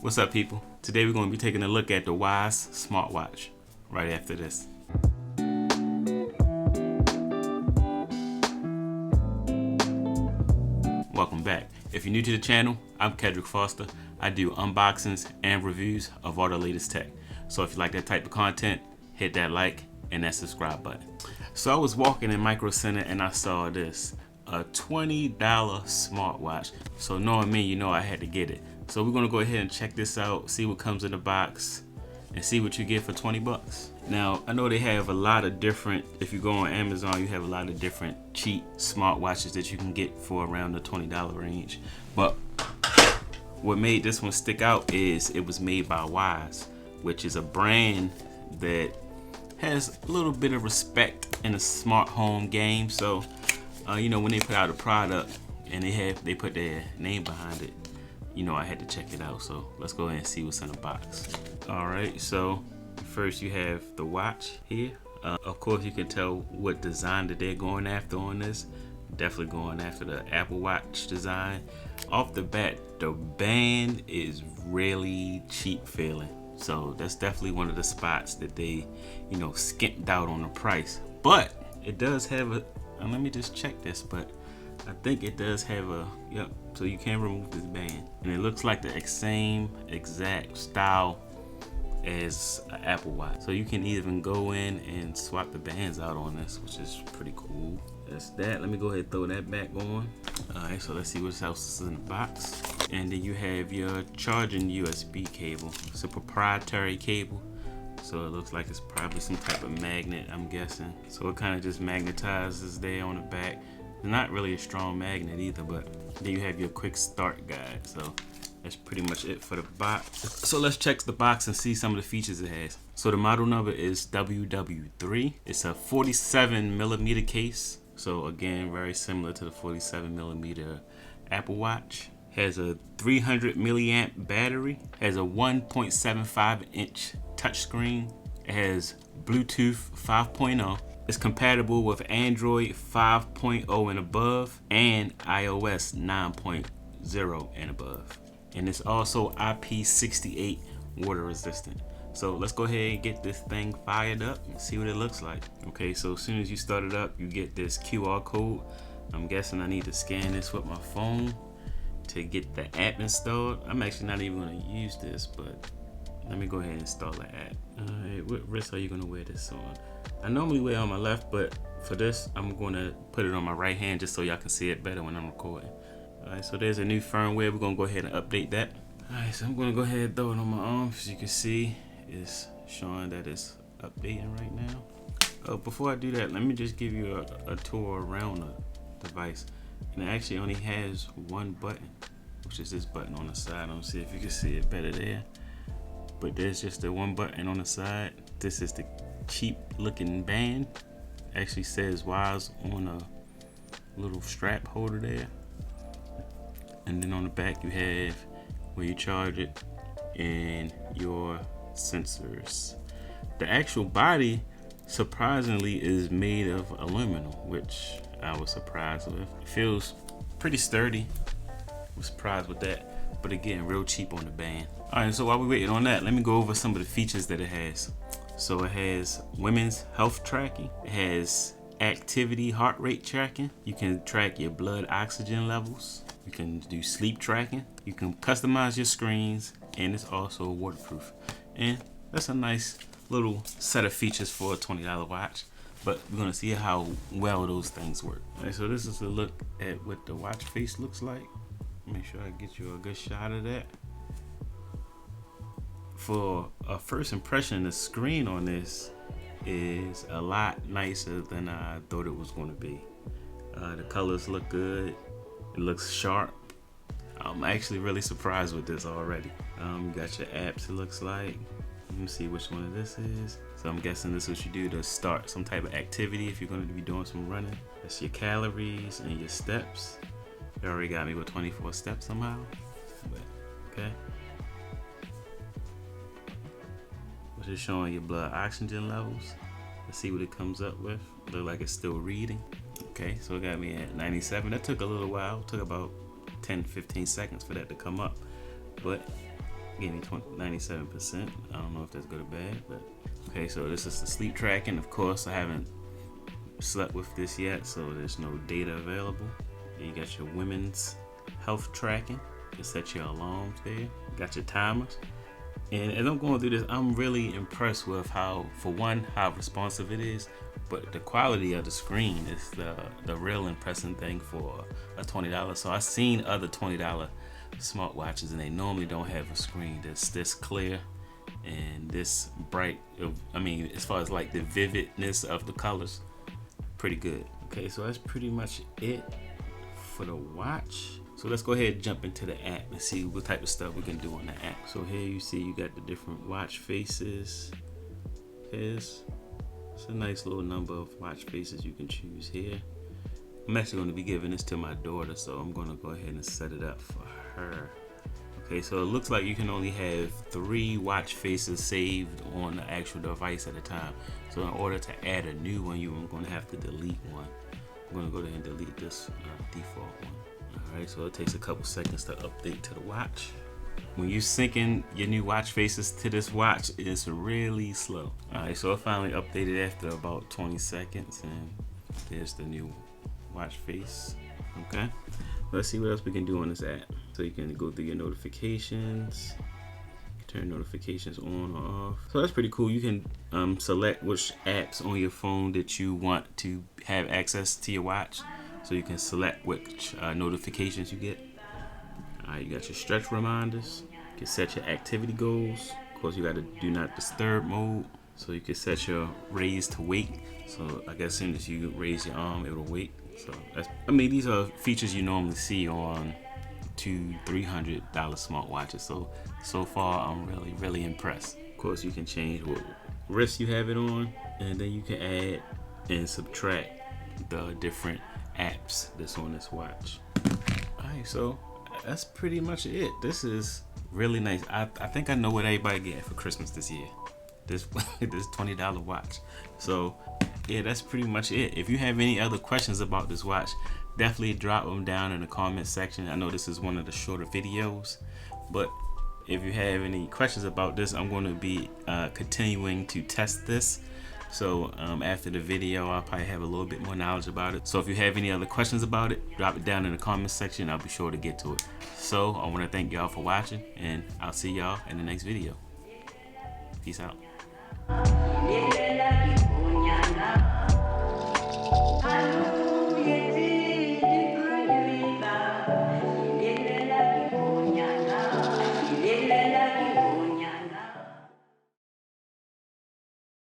What's up, people? Today we're going to be taking a look at the Wyze Smart Watch right after this. Welcome back. If you're new to the channel, I'm Kedrick Foster. I do unboxings and reviews of all the latest tech. So if you like that type of content, hit that like and that subscribe button. So I was walking in Micro Center and I saw this, a $20 smartwatch. So knowing me, you know I had to get it. So we're gonna go ahead and check this out, see what comes in the box, and see what you get for 20 bucks. Now, I know they have a lot of different, if you go on Amazon, you have a lot of different cheap smartwatches that you can get for around the $20 range. But what made this one stick out is it was made by Wyze, which is a brand that has a little bit of respect in the smart home game. So, you know, when they put out a product and they put their name behind it, you know, I had to check it out. So let's go ahead and see what's in the box. All right, so first you have the watch here. Of course, you can tell what design that they're going after on this. Definitely going after the Apple Watch design. Off the bat, the band is really cheap feeling. So that's definitely one of the spots that they, you know, skimped out on the price. But it does have a, let me just check this, but I think it does have a, yep, so you can remove this band. And it looks like the same exact style as an Apple Watch. So you can even go in and swap the bands out on this, which is pretty cool. That's that. Let me go ahead and throw that back on. All right, so let's see what else is in the box. And then you have your charging USB cable. It's a proprietary cable. So it looks like it's probably some type of magnet, I'm guessing. So it kind of just magnetizes there on the back. Not really a strong magnet either, but then you have your quick start guide. So that's pretty much it for the box. So let's check the box and see some of the features it has. So the model number is WW3. It's a 47mm case. So again, very similar to the 47mm Apple Watch. Has a 300 milliamp battery. Has a 1.75 inch touchscreen. It has Bluetooth 5.0. It's compatible with Android 5.0 and above and iOS 9.0 and above. And it's also IP68 water resistant. So let's go ahead and get this thing fired up and see what it looks like. Okay, so as soon as you start it up, you get this QR code. I'm guessing I need to scan this with my phone to get the app installed. I'm actually not even gonna use this, but let me go ahead and install the app. Alright, what wrist are you gonna wear this on? I normally wear it on my left, but for this, I'm gonna put it on my right hand just so y'all can see it better when I'm recording. Alright, so there's a new firmware. We're gonna go ahead and update that. Alright, so I'm gonna go ahead and throw it on my arm. As you can see, it's showing that it's updating right now. Oh, before I do that, let me just give you a tour around the device. And it actually only has one button, which is this button on the side. Let's see if you can see it better there. But there's just the one button on the side. This is the cheap looking band. Actually says Wyze on a little strap holder there. And then on the back you have where you charge it and your sensors. The actual body surprisingly is made of aluminum, which I was surprised with. It feels pretty sturdy. I was surprised with that. But again, real cheap on the band. Alright, so while we're waiting on that, let me go over some of the features that it has. So it has women's health tracking. It has activity heart rate tracking. You can track your blood oxygen levels. You can do sleep tracking. You can customize your screens, and it's also waterproof. And that's a nice little set of features for a $20 watch. But we're gonna see how well those things work. Alright, so this is a look at what the watch face looks like. Make sure I get you a good shot of that. For a first impression, the screen on this is a lot nicer than I thought it was going to be. The colors look good. It looks sharp. I'm actually really surprised with this already. You got your apps, it looks like. Let me see which one of this is. So I'm guessing this is what you do to start some type of activity if you're going to be doing some running. That's your calories and your steps. It already got me with 24 steps somehow. But, okay. Which is showing your blood oxygen levels. Let's see what it comes up with. Look like it's still reading. Okay, so it got me at 97. That took a little while. It took about 10-15 seconds for that to come up. But Gave me 97%. I don't know if that's good or bad, but okay. So this is the sleep tracking. Of course, I haven't slept with this yet, so there's no data available. You got your women's health tracking. You set your alarms there. Got your timers. And as I'm going through this, I'm really impressed with how responsive it is, but the quality of the screen is the real impressive thing for a $20. So I've seen other $20 smartwatches, and they normally don't have a screen that's this clear and this bright. I mean, as far as like the vividness of the colors, pretty good. Okay, so that's pretty much it for the watch. So let's go ahead and jump into the app and see what type of stuff we can do on the app. So here you see you got the different watch faces. It's a nice little number of watch faces you can choose here. I'm actually going to be giving this to my daughter, so I'm going to go ahead and set it up for her. Okay, so it looks like you can only have 3 watch faces saved on the actual device at a time. So in order to add a new one, you're going to have to delete one. I'm going to go ahead and delete this default one. Alright, so it takes a couple seconds to update to the watch. When you syncing your new watch faces to this watch, it's really slow. Alright, so it finally updated after about 20 seconds, and there's the new watch face. Okay, let's see what else we can do on this app. So you can go through your notifications, turn notifications on or off. So that's pretty cool. You can select which apps on your phone that you want to have access to your watch. So you can select which notifications you get. Alright, you got your stretch reminders. You can set your activity goals. Of course, you got a do not disturb mode. So you can set your raise to wake. So I guess as soon as you raise your arm, it will wake. So these are features you normally see on $200-300 smartwatches. So far, I'm really impressed. Of course, you can change what wrist you have it on, and then you can add and subtract the different apps that's on this watch. Alright, so that's pretty much it. This is really nice. I think I know what everybody get for Christmas this year. This $20 watch. So yeah, that's pretty much it. If you have any other questions about this watch, definitely drop them down in the comment section. I know this is one of the shorter videos, but if you have any questions about this, I'm going to be continuing to test this. So after the video, I'll probably have a little bit more knowledge about it. So if you have any other questions about it, drop it down in the comment section. I'll be sure to get to it. So I want to thank y'all for watching, and I'll see y'all in the next video. Peace out.